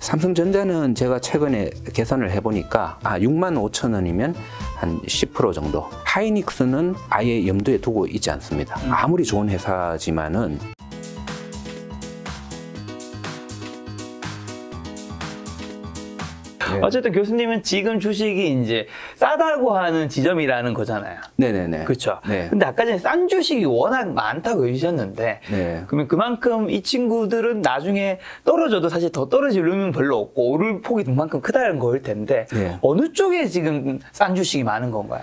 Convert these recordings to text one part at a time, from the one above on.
삼성전자는 제가 최근에 계산을 해보니까 65,000원이면 한 10% 정도. 하이닉스는 아예 염두에 두고 있지 않습니다. 아무리 좋은 회사지만은 어쨌든 교수님은 지금 주식이 이제 싸다고 하는 지점이라는 거잖아요. 네네네. 그렇죠. 네. 근데 아까 전에 싼 주식이 워낙 많다고 해주셨는데, 네. 그러면 그만큼 이 친구들은 나중에 떨어져도 사실 더 떨어질 의미는 별로 없고 오를 폭이 그만큼 크다는 거일 텐데, 네. 어느 쪽에 지금 싼 주식이 많은 건가요?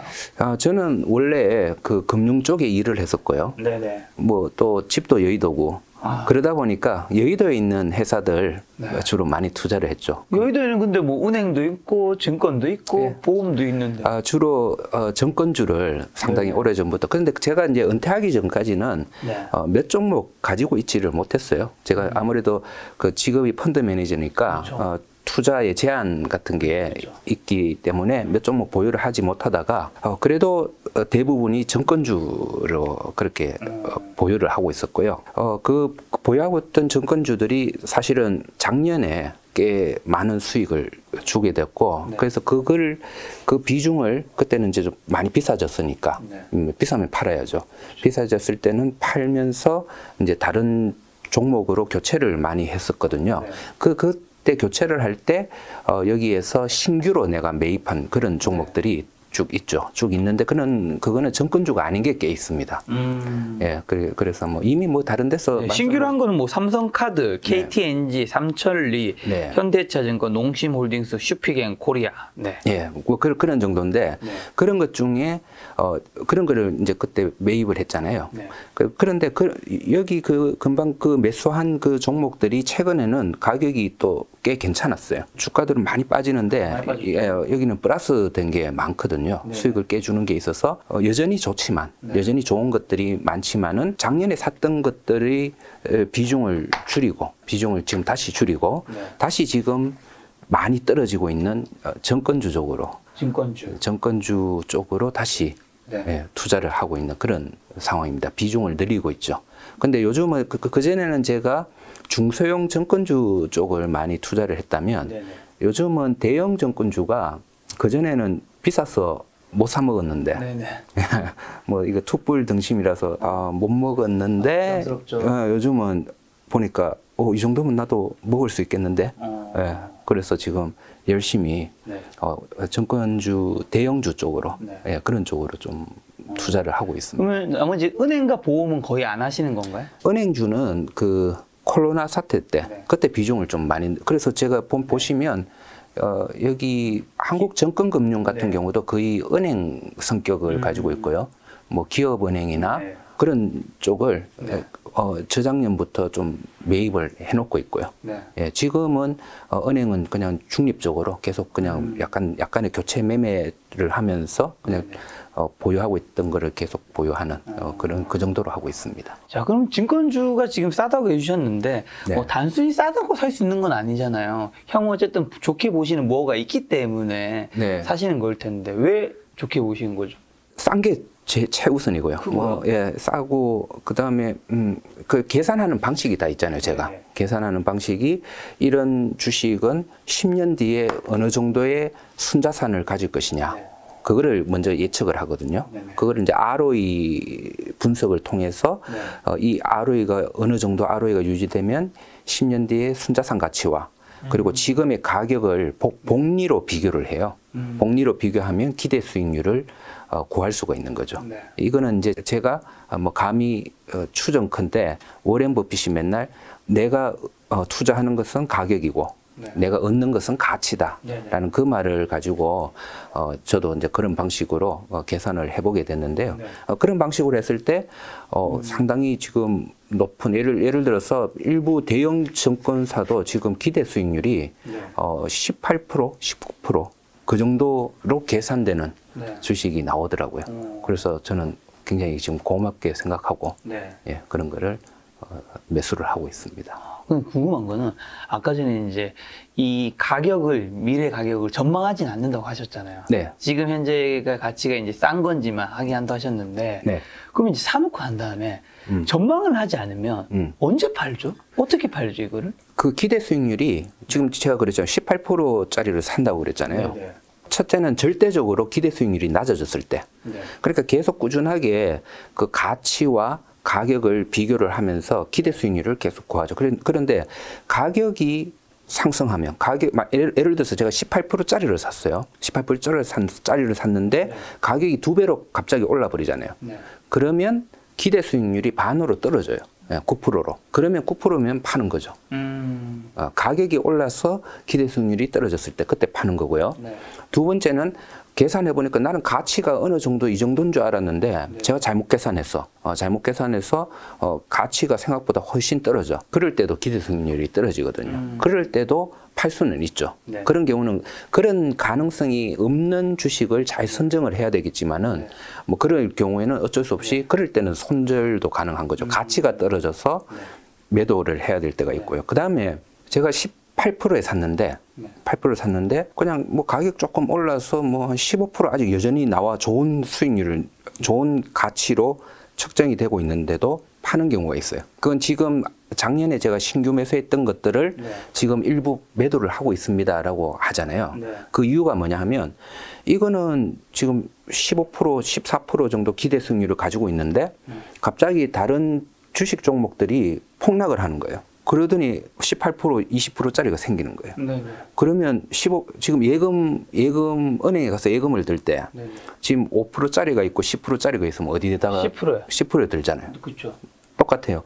저는 원래 그 금융 쪽에 일을 했었고요. 네네. 뭐 또 집도 여의도고. 그러다 보니까 여의도에 있는 회사들 주로 많이 투자를 했죠. 여의도에는 근데 뭐 은행도 있고 증권도 있고 네. 보험도 있는데. 주로 정권주를 상당히 오래전부터. 그런데 제가 이제 은퇴하기 전까지는 네. 몇 종목 가지고 있지를 못했어요. 제가 아무래도 그 직업이 펀드 매니저니까 그렇죠. 투자의 제한 같은 게 그렇죠. 있기 때문에 몇 종목 보유를 하지 못하다가 그래도 대부분이 정권주로 그렇게 보유를 하고 있었고요. 그 보유하고 있던 정권주들이 사실은 작년에 꽤 많은 수익을 주게 됐고, 네. 그래서 그 비중을 그때는 이제 좀 많이 비싸졌으니까 비싸면 팔아야죠. 비싸졌을 때는 팔면서 이제 다른 종목으로 교체를 많이 했었거든요. 네. 그때 교체를 할 때 여기에서 신규로 내가 매입한 그런 종목들이 쭉 있죠. 쭉 있는데 그거는 정권주가 아닌 게 꽤 있습니다. 예, 그래서 뭐 이미 뭐 다른 데서 신규로 한 거는 뭐 삼성카드, KTNG, 삼천리, 네. 현대차증권, 농심홀딩스, 슈피겐 코리아. 네. 예, 뭐 그런 정도인데 그런 것 중에 그런 거를 이제 그때 매입을 했잖아요. 네. 그런데 여기 금방 매수한 그 종목들이 최근에는 가격이 또 꽤 괜찮았어요. 주가들은 많이 빠지는데 여기는 플러스 된 게 많거든요. 네. 수익을 깨주는 게 있어서 여전히 좋지만 여전히 좋은 것들이 많지만은 작년에 샀던 것들이 비중을 지금 다시 줄이고 다시 지금 많이 떨어지고 있는 정권주 쪽으로 정권주 쪽으로 다시 투자를 하고 있는 그런 상황입니다. 비중을 늘리고 있죠. 근데 요즘은 그전에는 제가 중소형 정권주 쪽을 많이 투자를 했다면 요즘은 대형 정권주가 그전에는 비싸서 못 사 먹었는데 뭐 이거 툭불 등심이라서 못 먹었는데 요즘은 보니까 이 정도면 나도 먹을 수 있겠는데 그래서 지금 열심히 정권주 대형주 쪽으로 그런 쪽으로 좀 투자를 하고 있습니다. 그러면 나머지 은행과 보험은 거의 안 하시는 건가요? 은행주는 그 코로나 사태 때 그때 비중을 좀 많이, 그래서 제가 보시면 여기 한국증권금융 같은 경우도 거의 은행 성격을 가지고 있고요. 뭐 기업은행이나 그런 쪽을 저작년부터 좀 매입을 해놓고 있고요. 예, 지금은 은행은 그냥 중립적으로 계속 그냥 약간의 교체 매매를 하면서 그냥 보유하고 있던 거를 계속 보유하는 그 정도로 하고 있습니다. 자, 그럼 증권주가 지금 싸다고 해주셨는데 뭐 단순히 싸다고 살 수 있는 건 아니잖아요. 향후 어쨌든 좋게 보시는 뭐가 있기 때문에 사시는 걸 텐데 왜 좋게 보시는 거죠? 싼 게 최우선이고요. 싸고 그다음에 그 계산하는 방식이 다 있잖아요. 제가 계산하는 방식이 이런 주식은 10년 뒤에 어느 정도의 순자산을 가질 것이냐. 그거를 먼저 예측을 하거든요. 그거를 이제 ROE 분석을 통해서 이 ROE가 어느 정도 ROE가 유지되면 10년 뒤에 순자산 가치와 그리고 지금의 가격을 복리로 비교를 해요. 복리로 비교하면 기대 수익률을 구할 수가 있는 거죠. 이거는 이제 제가 뭐 감히 추정컨대 워렌 버핏이 맨날 내가 투자하는 것은 가격이고 내가 얻는 것은 가치다라는 그 말을 가지고 저도 이제 그런 방식으로 계산을 해보게 됐는데요. 그런 방식으로 했을 때 상당히 지금 높은 예를 들어서 일부 대형 증권사도 지금 기대 수익률이 18%, 19% 그 정도로 계산되는 주식이 나오더라고요. 그래서 저는 굉장히 지금 고맙게 생각하고 그런 거를 매수를 하고 있습니다. 궁금한 거는 아까 전에 이제 이 가격을 미래 가격을 전망하진 않는다고 하셨잖아요. 네. 지금 현재가 가치가 이제 싼 건지만 확인한다고 하셨는데 네. 그럼 이제 사놓고 한 다음에 전망을 하지 않으면 언제 팔죠? 어떻게 팔죠 이거를? 그 기대 수익률이 지금 제가 그랬잖아요. 18%짜리를 산다고 그랬잖아요. 네네. 첫째는 절대적으로 기대 수익률이 낮아졌을 때. 네. 그러니까 계속 꾸준하게 그 가치와 가격을 비교를 하면서 기대 수익률을 계속 구하죠. 그런데 가격이 상승하면 예를 들어서 제가 18%짜리를 샀어요. 18%짜리를 샀는데 네. 가격이 2배로 갑자기 올라 버리잖아요. 네. 그러면 기대 수익률이 반으로 떨어져요. 9%로. 그러면 9%면 파는 거죠. 가격이 올라서 기대 수익률이 떨어졌을 때 그때 파는 거고요. 네. 두 번째는 계산해 보니까 나는 가치가 어느 정도 이 정도인 줄 알았는데 네. 제가 잘못 계산해서 가치가 생각보다 훨씬 떨어져. 그럴 때도 기대 수익률이 떨어지거든요. 그럴 때도 팔 수는 있죠. 네. 그런 경우는 그런 가능성이 없는 주식을 잘 선정을 해야 되겠지만은 네. 뭐 그럴 경우에는 어쩔 수 없이 그럴 때는 손절도 가능한 거죠. 가치가 떨어져서 매도를 해야 될 때가 있고요. 그 다음에 제가 18%에 샀는데 8% 샀는데 그냥 뭐 가격 조금 올라서 뭐 한 15% 아직 여전히 나와 좋은 수익률을 좋은 가치로 측정이 되고 있는데도 파는 경우가 있어요. 그건 지금 작년에 제가 신규 매수했던 것들을 네. 지금 일부 매도를 하고 있습니다라고 하잖아요. 네. 그 이유가 뭐냐 하면 이거는 지금 15%, 14% 정도 기대 수익률을 가지고 있는데 갑자기 다른 주식 종목들이 폭락을 하는 거예요. 그러더니 18%, 20%짜리가 생기는 거예요. 네네. 그러면 지금 은행에 가서 예금을 들 때 네네. 지금 5%짜리가 있고 10%짜리가 있으면 어디에다가 10%요. 10%에 들잖아요. 그렇죠. 똑같아요.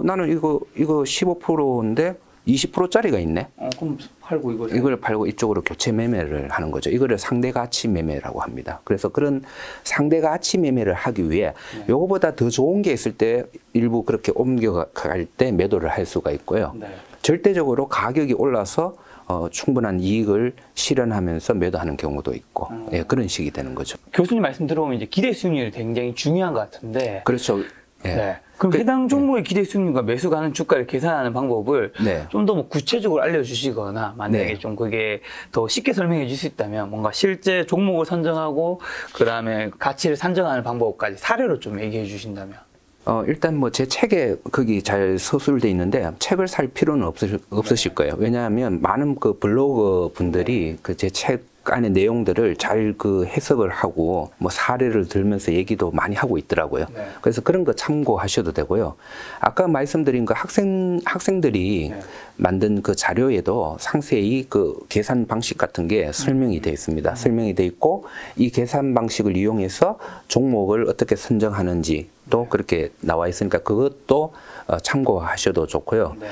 나는 이거 15%인데 20%짜리가 있네. 그럼 팔고 이걸 팔고 이쪽으로 교체 매매를 하는 거죠. 이거를 상대 가치 매매라고 합니다. 그래서 그런 상대 가치 매매를 하기 위해 요거보다 더 좋은 게 있을 때 일부 그렇게 옮겨갈 때 매도를 할 수가 있고요. 네. 절대적으로 가격이 올라서 충분한 이익을 실현하면서 매도하는 경우도 있고 예, 그런 식이 되는 거죠. 교수님 말씀 들어보면 이제 기대 수익률이 굉장히 중요한 것 같은데. 그렇죠. 예. 네. 그럼 해당 종목의 기대 수익률과 매수 가능 주가를 계산하는 방법을 네. 좀 더 뭐 구체적으로 알려주시거나 만약에 네. 좀 그게 더 쉽게 설명해 주실 수 있다면 뭔가 실제 종목을 선정하고 그 다음에 가치를 산정하는 방법까지 사례로 좀 얘기해 주신다면. 일단 뭐 제 책에 거기 잘 서술돼 있는데 책을 살 필요는 없으실 거예요. 왜냐하면 많은 그 블로거 분들이 그 제 책 안의 내용들을 잘 그 해석을 하고 뭐 사례를 들면서 얘기도 많이 하고 있더라고요. 네. 그래서 그런 거 참고하셔도 되고요. 아까 말씀드린 그 학생들이 네. 만든 그 자료에도 상세히 그 계산 방식 같은 게 설명이 되어 있습니다. 설명이 되어 있고 이 계산 방식을 이용해서 종목을 어떻게 선정하는지 또 그렇게 나와 있으니까 그것도 참고하셔도 좋고요. 네.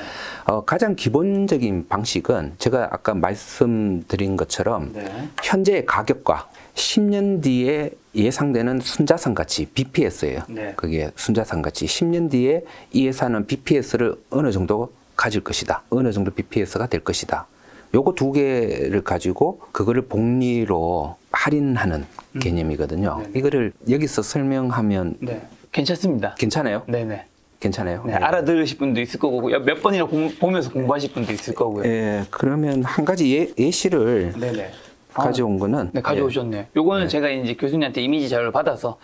가장 기본적인 방식은 제가 아까 말씀드린 것처럼 네. 현재의 가격과 10년 뒤에 예상되는 순자산 가치 BPS예요. 네. 그게 순자산 가치 10년 뒤에 이 회사는 BPS를 어느 정도 가질 것이다. 어느 정도 BPS가 될 것이다. 요거 두 개를 가지고 그거를 복리로 할인하는 개념이거든요. 네네. 이거를 여기서 설명하면 네. 괜찮습니다. 괜찮아요? 네네. 괜찮아요? 네, 알아들으실 분도 있을 거고 몇 번이나 보면서 공부하실 분도 있을 거고요. 예, 그러면 한 가지 예시를 네네. 가져온 거는 네, 가져오셨네요. 요거는 제가 이제 교수님한테 이미지 자료를 받아서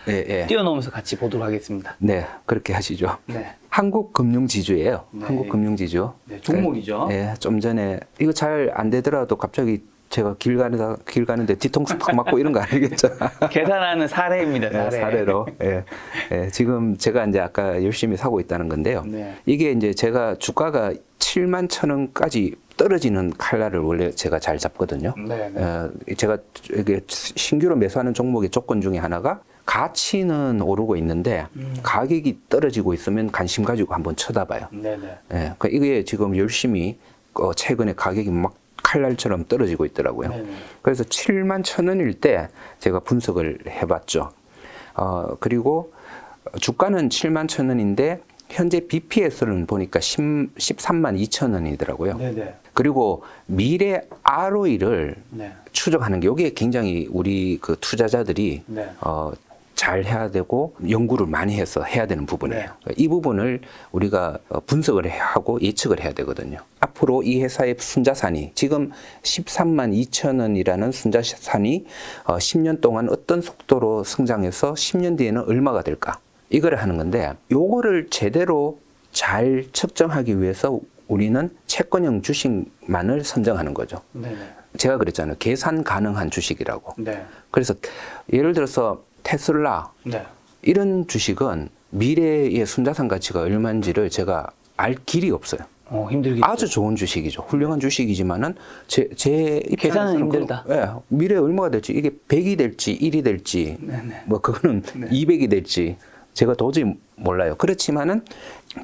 띄워놓으면서 같이 보도록 하겠습니다. 네, 그렇게 하시죠. 네. 한국금융지주예요. 네. 한국금융지주. 네, 종목이죠. 예, 좀 전에 이거 잘 안 되더라도 갑자기 제가 길 가는데 뒤통수 팍 맞고 이런 거 아니겠죠? 계산하는 사례입니다. 사례. 네, 사례로. 예. 예, 지금 제가 이제 아까 열심히 사고 있다는 건데요. 네. 이게 이제 제가 주가가 71,000원까지 떨어지는 칼날을 원래 제가 잘 잡거든요. 네, 네. 제가 이게 신규로 매수하는 종목의 조건 중에 하나가 가치는 오르고 있는데 가격이 떨어지고 있으면 관심 가지고 한번 쳐다봐요. 네네. 예, 그러니까 이게 지금 열심히 최근에 가격이 막 칼날처럼 떨어지고 있더라고요. 네네. 그래서 71,000원일 때 제가 분석을 해봤죠. 그리고 주가는 71,000원인데 현재 BPS는 보니까 132,000원이더라고요. 네네. 그리고 미래 ROE를 네. 추적하는 게 이게 굉장히 우리 그 투자자들이 네. 잘 해야 되고 연구를 많이 해서 해야 되는 부분이에요. 이 부분을 우리가 분석을 하고 예측을 해야 되거든요. 앞으로 이 회사의 순자산이 지금 13만 2천 원이라는 순자산이 10년 동안 어떤 속도로 성장해서 10년 뒤에는 얼마가 될까? 이걸 하는 건데 요거를 제대로 잘 측정하기 위해서 우리는 채권형 주식만을 선정하는 거죠. 네네. 제가 그랬잖아요. 계산 가능한 주식이라고. 네. 그래서 예를 들어서 테슬라 네. 이런 주식은 미래의 순자산 가치가 얼마인지를 제가 알 길이 없어요. 힘들겠죠. 아주 좋은 주식이죠. 훌륭한 주식이지만은 제 계산은 힘들다. 예, 미래에 얼마가 될지 이게 100이 될지 1이 될지 네네. 뭐 그거는 네. 200이 될지 제가 도저히 몰라요. 그렇지만은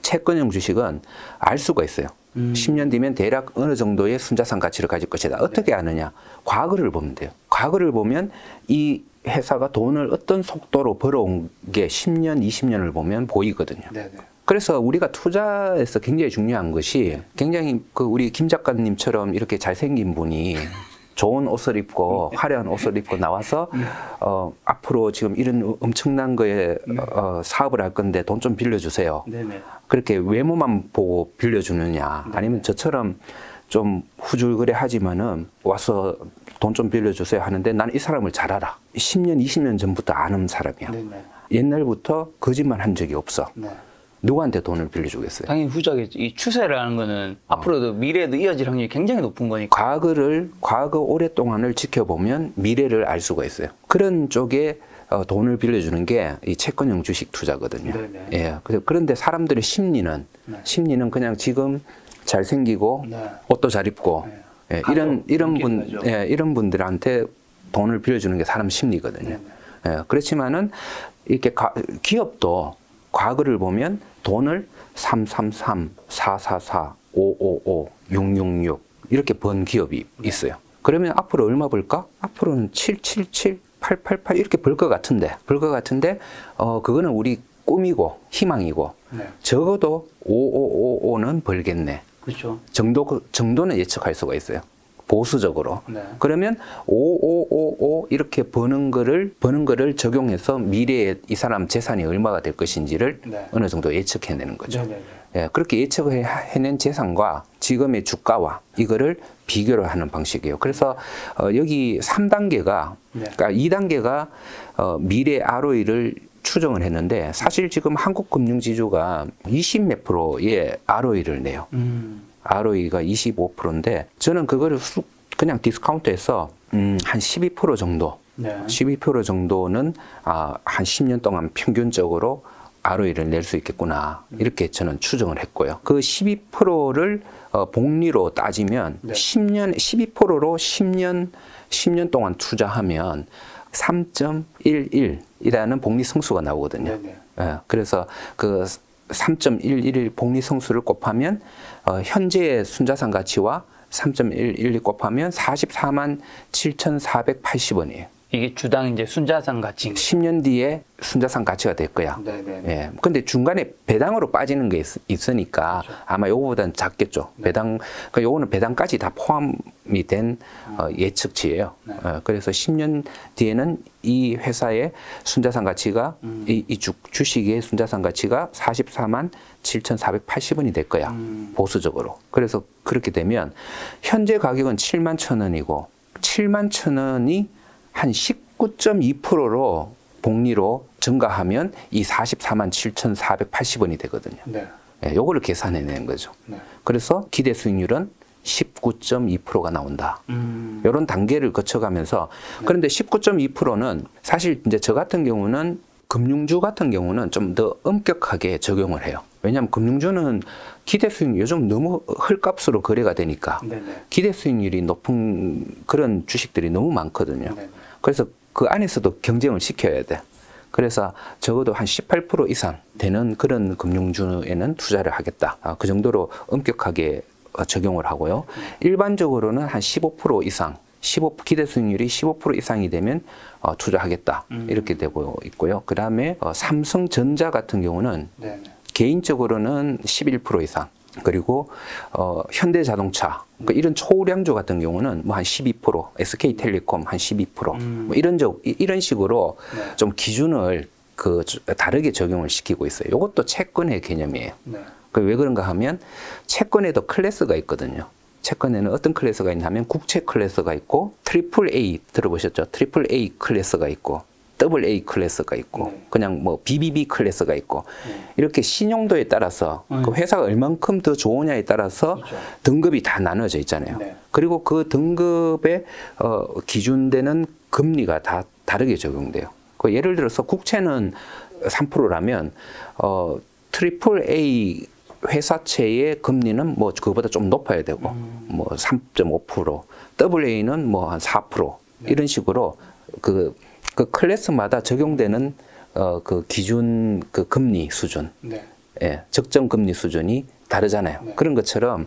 채권형 주식은 알 수가 있어요. 10년 뒤면 대략 어느 정도의 순자산 가치를 가질 것이다. 어떻게 아느냐? 과거를 보면 돼요. 과거를 보면 이 회사가 돈을 어떤 속도로 벌어온 게 10년, 20년을 보면 보이거든요. 네네. 그래서 우리가 투자에서 굉장히 중요한 것이 굉장히 우리 김 작가님처럼 이렇게 잘생긴 분이 좋은 옷을 입고 화려한 옷을 입고 나와서 앞으로 지금 이런 엄청난 거에 사업을 할 건데 돈 좀 빌려주세요. 네네. 그렇게 외모만 보고 빌려주느냐 네네. 아니면 저처럼 좀 후줄그레 하지만은 와서 돈 좀 빌려주세요 하는데 나는 이 사람을 잘 알아. 10년, 20년 전부터 아는 사람이야. 네네. 옛날부터 거짓말 한 적이 없어. 네. 누구한테 돈을 빌려주겠어요? 당연히 후자겠지. 이 추세라는 거는 앞으로도 미래에도 이어질 확률이 굉장히 높은 거니까. 과거 오랫동안을 지켜보면 미래를 알 수가 있어요. 그런 쪽에 돈을 빌려주는 게 이 채권형 주식 투자거든요. 네네. 예. 그런데 사람들의 심리는 그냥 지금 잘생기고 옷도 잘 입고 예, 이런 분들한테 돈을 빌려주는 게 사람 심리거든요. 예, 그렇지만은 이렇게 기업도 과거를 보면 돈을 333, 444, 555, 666 이렇게 번 기업이 있어요. 그러면 앞으로 얼마 벌까? 앞으로는 777, 888 이렇게 벌 것 같은데 그거는 우리 꿈이고 희망이고 적어도 5555는 벌겠네. 그렇죠. 정도는 예측할 수가 있어요. 보수적으로. 네. 그러면 5555 이렇게 버는 거를 적용해서 미래에 이 사람 재산이 얼마가 될 것인지를 네. 어느 정도 예측해내는 거죠. 예, 그렇게 예측을 해낸 재산과 지금의 주가와 이거를 비교를 하는 방식이에요. 그래서 여기 3단계가 그러니까 2단계가 미래 ROE를 추정을 했는데 사실 지금 한국 금융지주가 20몇 프로의 ROE를 내요. ROE가 25%인데 저는 그거를 그냥 디스카운트해서 한 12% 정도, 12% 정도는 한 10년 동안 평균적으로 ROE를 낼 수 있겠구나 이렇게 저는 추정을 했고요. 그 12%를 복리로 따지면 12%로 10년 동안 투자하면 3.11이라는 복리 성수가 나오거든요. 예, 그래서 그 3.11 복리 성수를 곱하면 현재의 순자산 가치와 3.11 곱하면 44만 7,480원이에요. 이게 주당 이제 순자산 가치. 10년 뒤에 순자산 가치가 될 거야. 네네. 예. 근데 중간에 배당으로 빠지는 게 있으니까 그렇죠. 아마 요거보다는 작겠죠. 네. 그러니까 요거는 배당까지 다 포함이 된 예측치예요. 네. 그래서 10년 뒤에는 이 회사의 순자산 가치가 이 주식의 순자산 가치가 44만 7,480원이 될 거야. 보수적으로. 그래서 그렇게 되면 현재 가격은 7만 1,000원이고 7만 1,000원이 한 19.2%로 복리로 증가하면 이 44만 7,480원이 되거든요. 네. 네, 요거를 계산해내는 거죠. 네. 그래서 기대 수익률은 19.2%가 나온다. 이런 단계를 거쳐가면서 그런데 19.2%는 사실 이제 저 같은 경우는 금융주 같은 경우는 좀 더 엄격하게 적용을 해요. 왜냐하면 금융주는 기대 수익률 요즘 너무 헐값으로 거래가 되니까 네네. 기대 수익률이 높은 그런 주식들이 너무 많거든요. 네네. 그래서 그 안에서도 경쟁을 시켜야 돼. 그래서 적어도 한 18% 이상 되는 그런 금융주에는 투자를 하겠다. 그 정도로 엄격하게 적용을 하고요. 일반적으로는 한 15% 이상, 기대 수익률이 15% 이상이 되면 투자하겠다. 이렇게 되고 있고요. 그 다음에 삼성전자 같은 경우는 네네. 개인적으로는 11% 이상. 그리고 현대자동차 그러니까 이런 초우량주 같은 경우는 뭐 한 12%, SK텔레콤 한 12%, 뭐 이런 식으로 네. 좀 기준을 다르게 적용을 시키고 있어요. 이것도 채권의 개념이에요. 네. 왜 그런가 하면 채권에도 클래스가 있거든요. 채권에는 어떤 클래스가 있냐면 국채 클래스가 있고 트리플 A 들어보셨죠? 트리플 A 클래스가 있고 더블 A 클래스가 있고 그냥 뭐 BBB 클래스가 있고 이렇게 신용도에 따라서 그 회사가 얼만큼 더 좋으냐에 따라서 그렇죠. 등급이 다 나눠져 있잖아요. 네. 그리고 그 등급에 기준되는 금리가 다 다르게 적용돼요. 그 예를 들어서 국채는 3%라면 트리플 A 회사채의 금리는 뭐 그거보다 좀 높아야 되고 뭐 3.5%, 더블 A는 뭐 한 4% 이런 식으로 그 클래스마다 적용되는 그 기준 그 금리 수준, 네. 예, 적정 금리 수준이 다르잖아요. 네. 그런 것처럼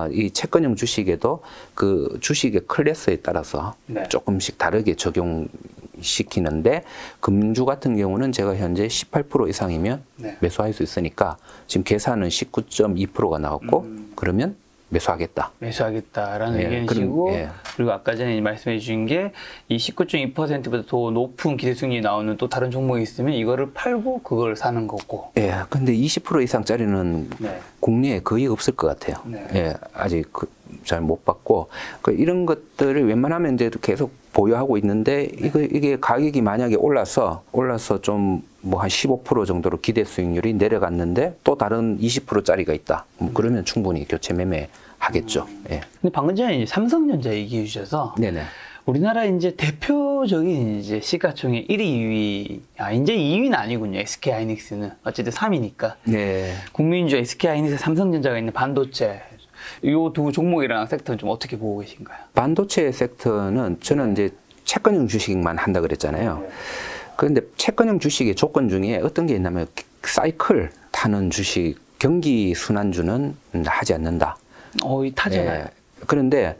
이 채권형 주식에도 그 주식의 클래스에 따라서 네. 조금씩 다르게 적용시키는데 금융주 같은 경우는 제가 현재 18% 이상이면 네. 매수할 수 있으니까 지금 계산은 19.2%가 나왔고 그러면 매수하겠다라는 의견이시고 그리고 아까 전에 말씀해 주신 게 이 19.2%보다 더 높은 기대수익률이 나오는 또 다른 종목이 있으면 이거를 팔고 그걸 사는 거고. 예, 근데 20% 이상짜리는 네. 국내에 거의 없을 것 같아요. 네. 예, 아직 잘 못 봤고 이런 것들을 웬만하면 이제 계속 보유하고 있는데 네. 이게 가격이 만약에 올라서 좀 뭐 한 15% 정도로 기대 수익률이 내려갔는데 또 다른 20%짜리가 있다. 뭐 그러면 충분히 교체 매매 하겠죠. 예. 근데 방금 전에 삼성전자 얘기해 주셔서 네네. 우리나라 이제 대표적인 이제 시가총액 1위, 2위, 이제 2위는 아니군요. SK 하이닉스는 어쨌든 3위니까. 네. 국민주, SK 하이닉스, 삼성전자가 있는 반도체. 이 두 종목이랑 섹터는 좀 어떻게 보고 계신가요? 반도체 섹터는 저는 이제 채권형 주식만 한다 그랬잖아요. 그런데 채권형 주식의 조건 중에 어떤 게 있냐면 사이클 타는 주식, 경기 순환주는 하지 않는다. 타잖아요. 예. 그런데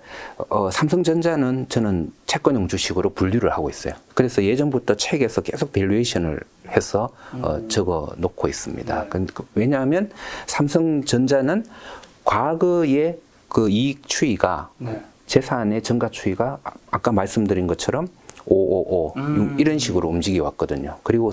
삼성전자는 저는 채권형 주식으로 분류를 하고 있어요. 그래서 예전부터 책에서 계속 밸류에이션을 해서 적어 놓고 있습니다. 네. 왜냐하면 삼성전자는 과거의 그 이익 추이가 네. 재산의 증가 추이가 아까 말씀드린 것처럼 555 이런 식으로 움직여 왔거든요. 그리고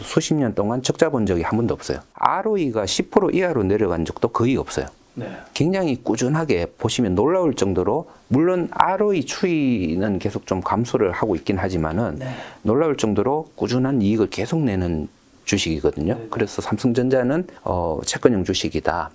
수십 년 동안 적자 본 적이 한 번도 없어요. ROE가 10% 이하로 내려간 적도 거의 없어요. 네. 굉장히 꾸준하게 보시면 놀라울 정도로 물론 ROE 추이는 계속 좀 감소를 하고 있긴 하지만은 네. 놀라울 정도로 꾸준한 이익을 계속 내는 주식이거든요. 네. 그래서 삼성전자는 채권형 주식이다.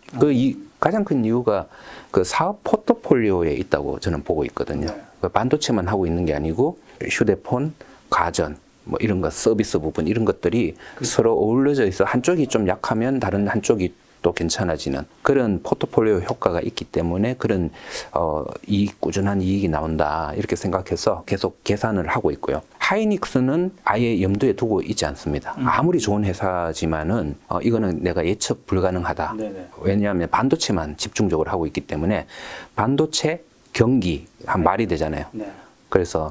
가장 큰 이유가 그 사업 포트폴리오에 있다고 저는 보고 있거든요. 네. 반도체만 하고 있는 게 아니고 휴대폰, 가전, 뭐 이런 것, 서비스 부분 이런 것들이 서로 어우러져 있어 한쪽이 좀 약하면 다른 한쪽이 또 괜찮아지는 그런 포트폴리오 효과가 있기 때문에 그런 꾸준한 이익이 나온다 이렇게 생각해서 계속 계산을 하고 있고요. 하이닉스는 아예 염두에 두고 있지 않습니다. 아무리 좋은 회사지만은 이거는 내가 예측 불가능하다. 네네. 왜냐하면 반도체만 집중적으로 하고 있기 때문에 반도체 경기 한 말이 되잖아요. 네. 그래서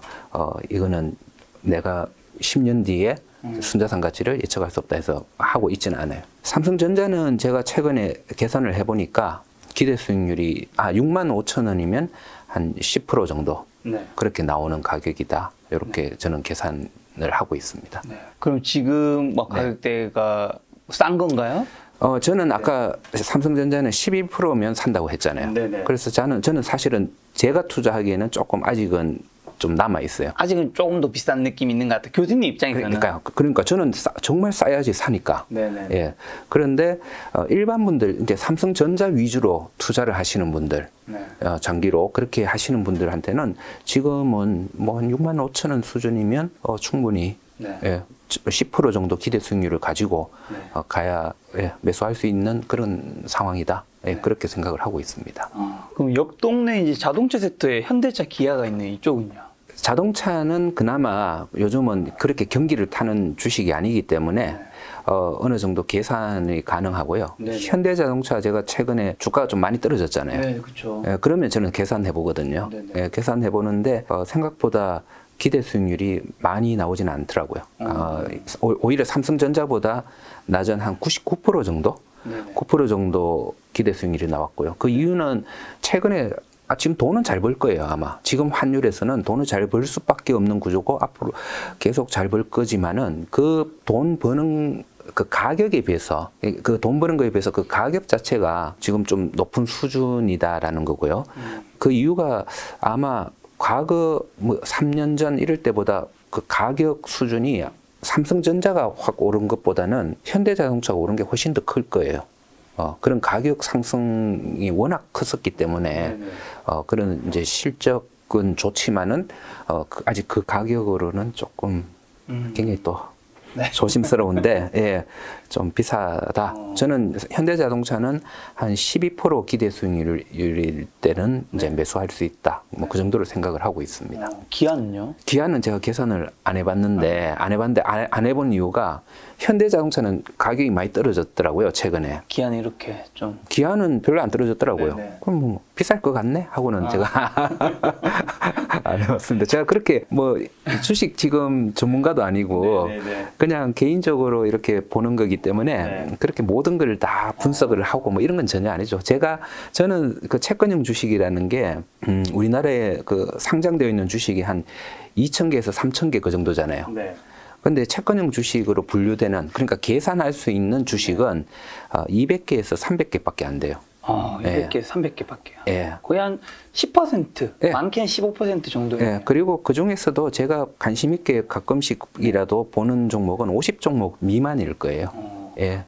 이거는 내가 10년 뒤에 순자산 가치를 예측할 수 없다 해서 하고 있지는 않아요. 삼성전자는 제가 최근에 계산을 해보니까 기대 수익률이 65,000원이면 한 10% 정도 네. 그렇게 나오는 가격이다. 이렇게 네. 저는 계산을 하고 있습니다. 네. 그럼 지금 뭐 가격대가 싼 건가요? 저는 아까 삼성전자는 11%면 산다고 했잖아요. 네네. 그래서 저는 사실은 제가 투자하기에는 조금 아직은 좀 남아 있어요. 아직은 조금 더 비싼 느낌이 있는 것 같아요. 교수님 입장에서는. 그러니까 저는 정말 싸야지 사니까. 네네. 예. 그런데 일반 분들 이제 삼성전자 위주로 투자를 하시는 분들, 네. 장기로 그렇게 하시는 분들한테는 지금은 뭐 한 65,000원 수준이면 충분히 네. 예, 10% 정도 기대 수익률을 가지고 네. 가야 매수할 수 있는 그런 상황이다. 예, 네. 그렇게 생각을 하고 있습니다. 그럼 옆 동네 이제 자동차 섹터에 현대차, 기아가 있는 이쪽은요? 자동차는 그나마 요즘은 그렇게 경기를 타는 주식이 아니기 때문에 네. 어느 정도 계산이 가능하고요. 네네. 현대자동차 제가 최근에 주가가 좀 많이 떨어졌잖아요. 네, 그렇죠. 예, 그러면 저는 계산해 보거든요. 예, 계산해 보는데 생각보다 기대 수익률이 많이 나오지는 않더라고요. 오히려 삼성전자보다 낮은 한 99% 정도? 네네. 9% 정도 기대 수익률이 나왔고요. 그 이유는 최근에 지금 돈은 잘 벌 거예요, 아마. 지금 환율에서는 돈을 잘 벌 수밖에 없는 구조고 앞으로 계속 잘 벌 거지만은 그 돈 버는 그 가격에 비해서 그 돈 버는 거에 비해서 그 가격 자체가 지금 좀 높은 수준이다라는 거고요. 그 이유가 아마 과거 뭐 3년 전 이럴 때보다 그 가격 수준이 삼성전자가 확 오른 것보다는 현대자동차가 오른 게 훨씬 더 클 거예요. 그런 가격 상승이 워낙 컸었기 때문에 그런 이제 실적은 좋지만은 아직 그 가격으로는 조금 굉장히 또 네. 조심스러운데 예, 좀 비싸다. 저는 현대자동차는 한 12% 기대 수익률일 때는 이제 매수할 수 있다. 뭐 그 정도로 생각을 하고 있습니다. 기아는요? 기아는 제가 계산을 안 해봤는데 안 해본 이유가 현대자동차는 가격이 많이 떨어졌더라고요, 최근에. 기아는 이렇게 좀. 기아는 별로 안 떨어졌더라고요. 네네. 그럼 뭐 비쌀 것 같네 하고는 제가 안 해봤습니다. 제가 그렇게 뭐 주식 지금 전문가도 아니고 네네네. 그냥 개인적으로 이렇게 보는 거기 때문에 네. 그렇게 모든 걸 다 분석을 하고 뭐 이런 건 전혀 아니죠. 저는 그 채권형 주식이라는 게 우리나라에 그 상장되어 있는 주식이 한 2,000개에서 3,000개 그 정도잖아요. 네. 근데 채권형 주식으로 분류되는, 그러니까 계산할 수 있는 주식은 200개에서 300개밖에 안 돼요. 200개, 예. 300개밖에요. 예. 거의 한 10%, 예. 많게는 15% 정도예요. 예. 그리고 그 중에서도 제가 관심 있게 가끔씩이라도 보는 종목은 50종목 미만일 거예요. 예.